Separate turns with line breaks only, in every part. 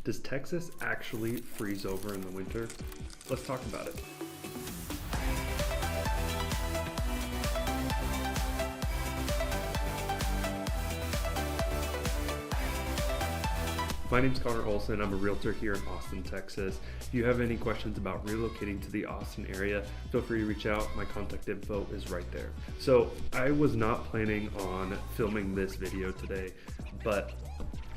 Does Texas actually freeze over in the winter? Let's talk about it. My name's Connor Olson. I'm a realtor here in Austin, Texas. If you have any questions about relocating to the Austin area, feel free to reach out. My contact info is right there. So I was not planning on filming this video today, but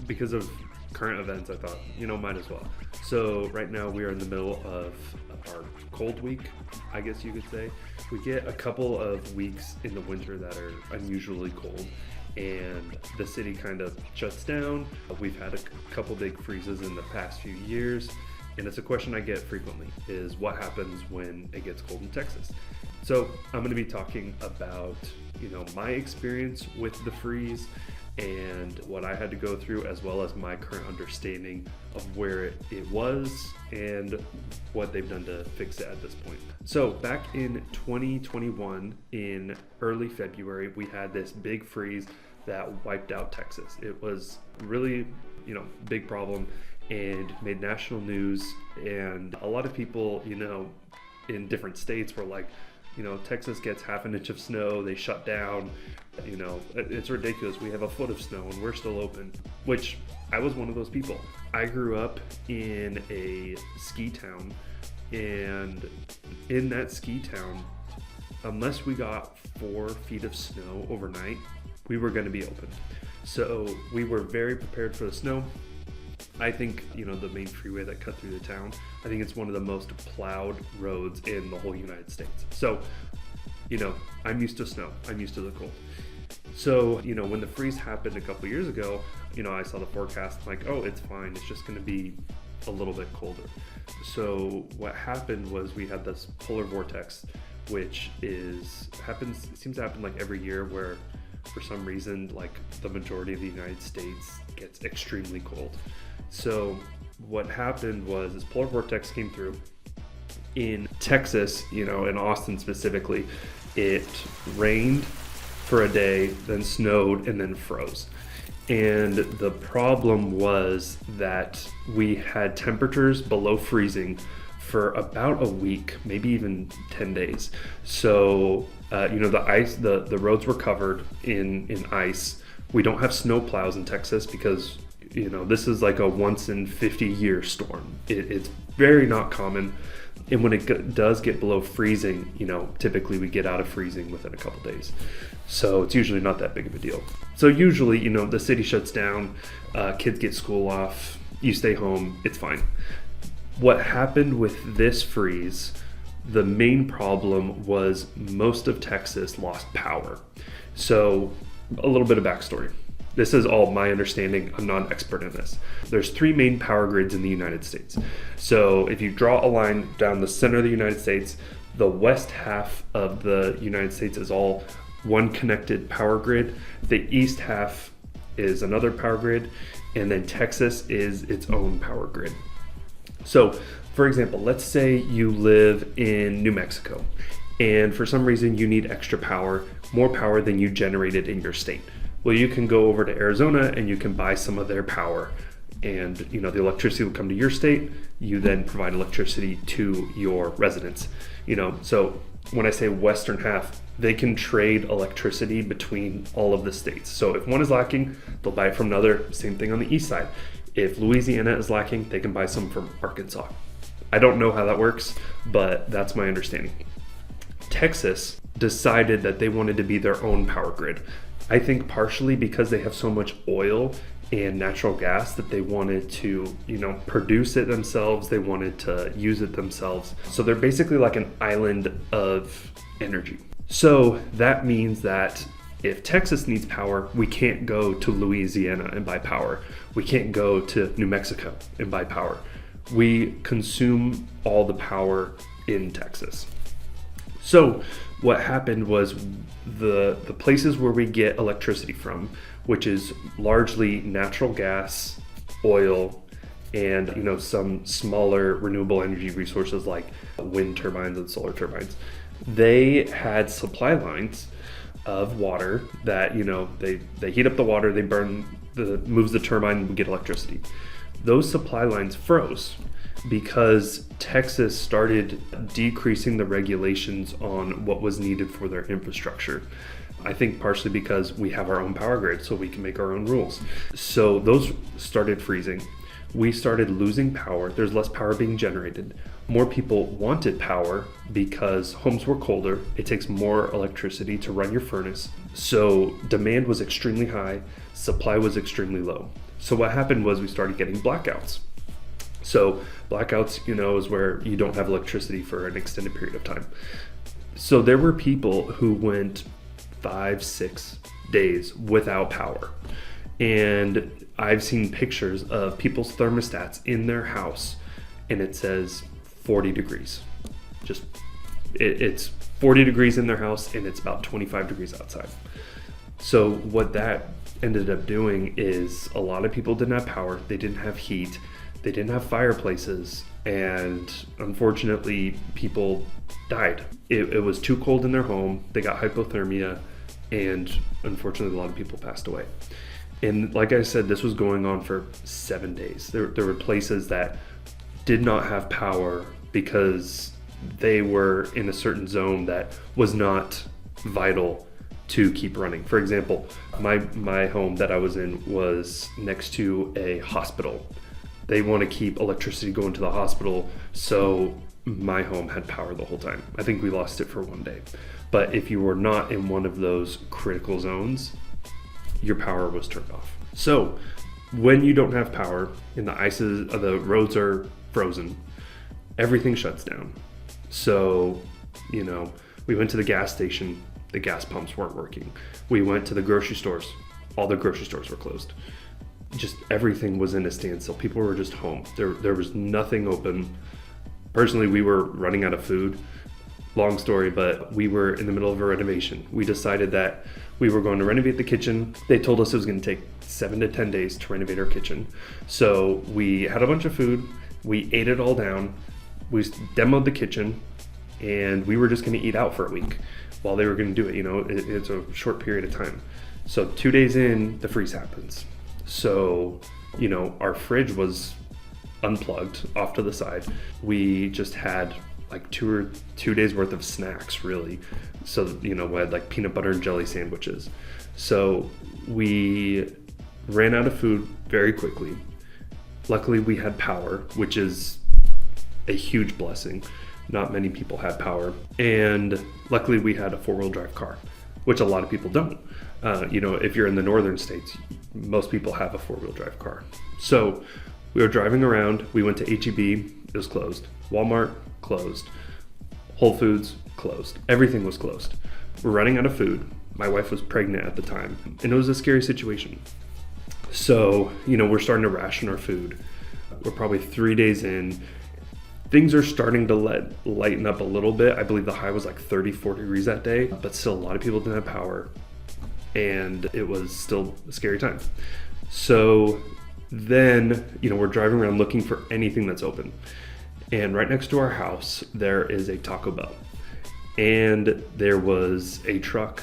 because of current events, I thought, might as well. So right now we are in the middle of our cold week, I guess you could say. We get a couple of weeks in the winter that are unusually cold, and the city kind of shuts down. We've had a couple big freezes in the past few years, and it's a question I get frequently, is what happens when it gets cold in Texas? So I'm going to be talking about, my experience with the freeze and what I had to go through, as well as my current understanding of where it was and what they've done to fix it at this point. So back in 2021, in early February, we had this big freeze that wiped out Texas. It was really, big problem and made national news. And a lot of people, in different states were like, Texas gets half an inch of snow, they shut down. It's ridiculous. We have a foot of snow and we're still open, which I was one of those people. I grew up in a ski town, and in that ski town, unless we got 4 feet of snow overnight, we were going to be open. So we were very prepared for the snow. I think, the main freeway that cut through the town, I think it's one of the most plowed roads in the whole United States. So, I'm used to snow. I'm used to the cold. So, when the freeze happened a couple years ago, I saw the forecast, like, oh, it's fine. It's just going to be a little bit colder. So what happened was we had this polar vortex, which seems to happen like every year, where for some reason, like the majority of the United States gets extremely cold. So what happened was this polar vortex came through in Texas, in Austin specifically. It rained for a day, then snowed, and then froze. And the problem was that we had temperatures below freezing for about a week, maybe even 10 days. So, the ice, the roads were covered in ice. We don't have snow plows in Texas because, this is like a once in 50 year storm. It's very not common. And when it does get below freezing, typically we get out of freezing within a couple days. So it's usually not that big of a deal. So usually, the city shuts down, kids get school off, you stay home, it's fine. What happened with this freeze, the main problem was most of Texas lost power. So a little bit of backstory. This is all my understanding. I'm not an expert in this. There's 3 main power grids in the United States. So if you draw a line down the center of the United States, the west half of the United States is all one connected power grid. The east half is another power grid, and then Texas is its own power grid. So, for example, let's say you live in New Mexico, and for some reason you need extra power, more power than you generated in your state. Well, you can go over to Arizona and you can buy some of their power, and the electricity will come to your state. You then provide electricity to your residents. So when I say western half, they can trade electricity between all of the states. So if one is lacking, they'll buy it from another. Same thing on the east side. If Louisiana is lacking, they can buy some from Arkansas. I don't know how that works, but that's my understanding. Texas decided that they wanted to be their own power grid. I think partially because they have so much oil and natural gas that they wanted to, produce it themselves. They wanted to use it themselves. So they're basically like an island of energy. So that means that if Texas needs power, we can't go to Louisiana and buy power. We can't go to New Mexico and buy power. We consume all the power in Texas. So what happened was the places where we get electricity from, which is largely natural gas, oil, and some smaller renewable energy resources like wind turbines and solar turbines, they had supply lines of water that they heat up the water, they burn moves the turbine, and we get electricity. those supply lines froze because Texas started decreasing the regulations on what was needed for their infrastructure. I think partially because we have our own power grid, so we can make our own rules. So those started freezing. We started losing power. There's less power being generated. More people wanted power because homes were colder. It takes more electricity to run your furnace. So demand was extremely high, supply was extremely low. So what happened was we started getting blackouts. So blackouts, is where you don't have electricity for an extended period of time. So there were people who went 5-6 days without power. And I've seen pictures of people's thermostats in their house and it says 40 degrees. It's 40 degrees in their house and it's about 25 degrees outside. So what that ended up doing is a lot of people didn't have power, they didn't have heat, they didn't have fireplaces, and unfortunately people died. It was too cold in their home, they got hypothermia, and unfortunately a lot of people passed away. And like I said, this was going on for 7 days. There were places that did not have power because they were in a certain zone that was not vital to keep running. For example, my home that I was in was next to a hospital. They want to keep electricity going to the hospital, so my home had power the whole time. I think we lost it for 1 day. But if you were not in one of those critical zones, your power was turned off. So when you don't have power and the roads are frozen, everything shuts down. So, we went to the gas station, the gas pumps weren't working. We went to the grocery stores, all the grocery stores were closed. Just everything was in a standstill. People were just home. There was nothing open. Personally, we were running out of food. Long story, but we were in the middle of a renovation. We decided that we were going to renovate the kitchen. They told us it was going to take 7 to 10 days to renovate our kitchen. So we had a bunch of food. We ate it all down. We demoed the kitchen, and we were just going to eat out for a week while they were going to do it. It's a short period of time. So 2 days in, the freeze happens. So, our fridge was unplugged off to the side. We just had like 2 days worth of snacks, really. So, we had like peanut butter and jelly sandwiches. So we ran out of food very quickly. Luckily, we had power, which is a huge blessing. Not many people had power. And luckily, we had a 4-wheel drive car, which a lot of people don't. If you're in the northern states, most people have a 4-wheel drive car. So we were driving around. We went to H-E-B, it was closed. Walmart, closed. Whole Foods, closed. Everything was closed. We're running out of food. My wife was pregnant at the time, and it was a scary situation. So, we're starting to ration our food. We're probably 3 days in. Things are starting to lighten up a little bit. I believe the high was like 34 degrees that day, but still a lot of people didn't have power, and it was still a scary time. So then, we're driving around looking for anything that's open. And right next to our house, there is a Taco Bell. And there was a truck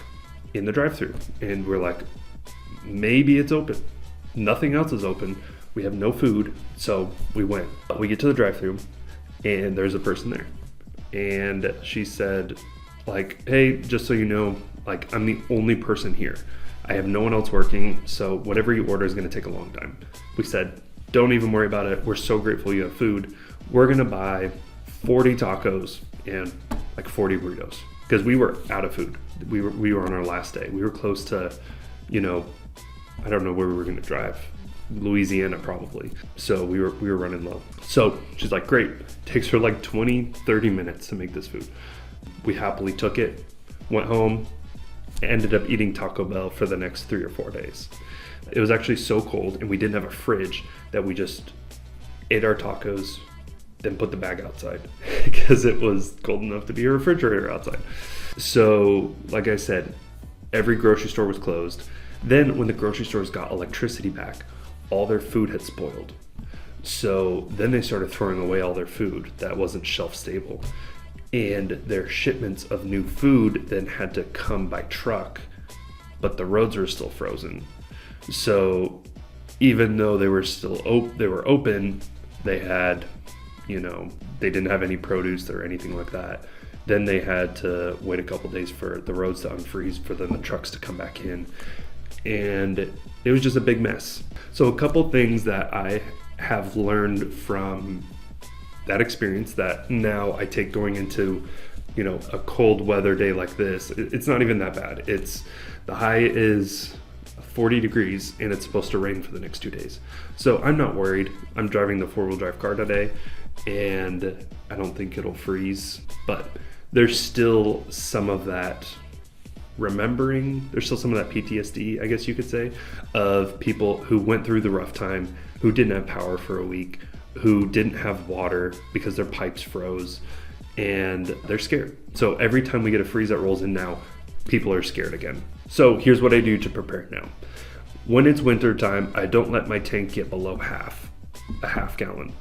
in the drive-thru. And we're like, maybe it's open. Nothing else is open. We have no food. So we went. We get to the drive-thru and there's a person there. And she said, hey, just so you know, I'm the only person here. I have no one else working. So whatever you order is going to take a long time. We said, don't even worry about it. We're so grateful you have food. We're gonna buy 40 tacos and 40 burritos because we were out of food. We were on our last day. We were close to, I don't know where we were gonna drive, Louisiana probably. So we were running low. So she's like, great. Takes her 20-30 minutes to make this food. We happily took it, went home, ended up eating Taco Bell for the next 3 or 4 days. It was actually so cold and we didn't have a fridge that we just ate our tacos, then put the bag outside because it was cold enough to be a refrigerator outside. So like I said, every grocery store was closed. Then when the grocery stores got electricity back, all their food had spoiled. So then they started throwing away all their food that wasn't shelf stable. And their shipments of new food then had to come by truck, but the roads are still frozen. So, even though they were still they were open, they had, they didn't have any produce or anything like that. Then they had to wait a couple days for the roads to unfreeze, for then the trucks to come back in. And it was just a big mess. So a couple things that I have learned from that experience that now I take going into, a cold weather day like this. It's not even that bad. The high is 40 degrees and it's supposed to rain for the next 2 days. So I'm not worried. I'm driving the 4-wheel drive car today and I don't think it'll freeze, but there's still some of that there's still some of that PTSD, I guess you could say, of people who went through the rough time, who didn't have power for a week, who didn't have water because their pipes froze, and they're scared. So every time we get a freeze that rolls in now, people are scared again. So here's what I do to prepare now. When it's winter time, I don't let my tank get below a half gallon,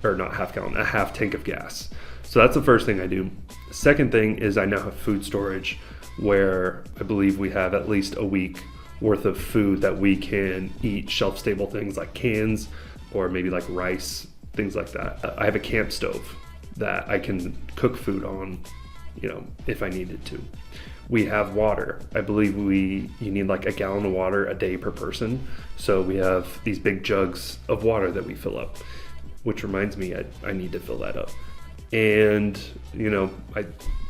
or not half gallon, a half tank of gas. So that's the first thing I do. The second thing is I now have food storage where I believe we have at least a week worth of food that we can eat, shelf stable things like cans or maybe like rice, things like that. I have a camp stove that I can cook food on, if I needed to. We have water. I believe you need like a gallon of water a day per person. So we have these big jugs of water that we fill up, which reminds me I need to fill that up. And,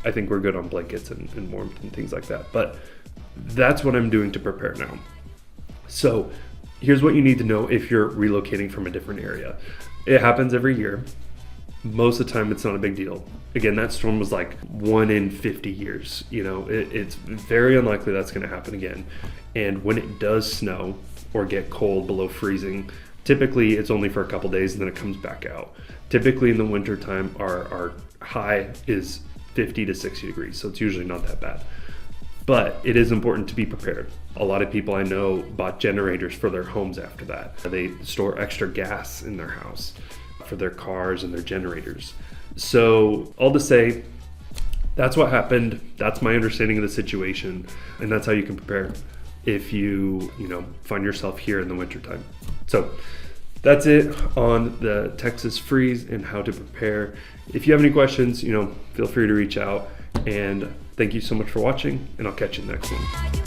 I think we're good on blankets and warmth and things like that. But that's what I'm doing to prepare now. So here's what you need to know if you're relocating from a different area. It happens every year. Most of the time, it's not a big deal. Again, that storm was like 1 in 50 years. It's very unlikely that's going to happen again. And when it does snow or get cold below freezing, typically it's only for a couple days and then it comes back out. Typically in the winter time, our high is 50 to 60 degrees, so it's usually not that bad. But it is important to be prepared. A lot of people I know bought generators for their homes after that. They store extra gas in their house for their cars and their generators. So all to say, that's what happened. That's my understanding of the situation. And that's how you can prepare if you find yourself here in the wintertime. So that's it on the Texas freeze and how to prepare. If you have any questions, feel free to reach out. And thank you so much for watching, and I'll catch you in the next one.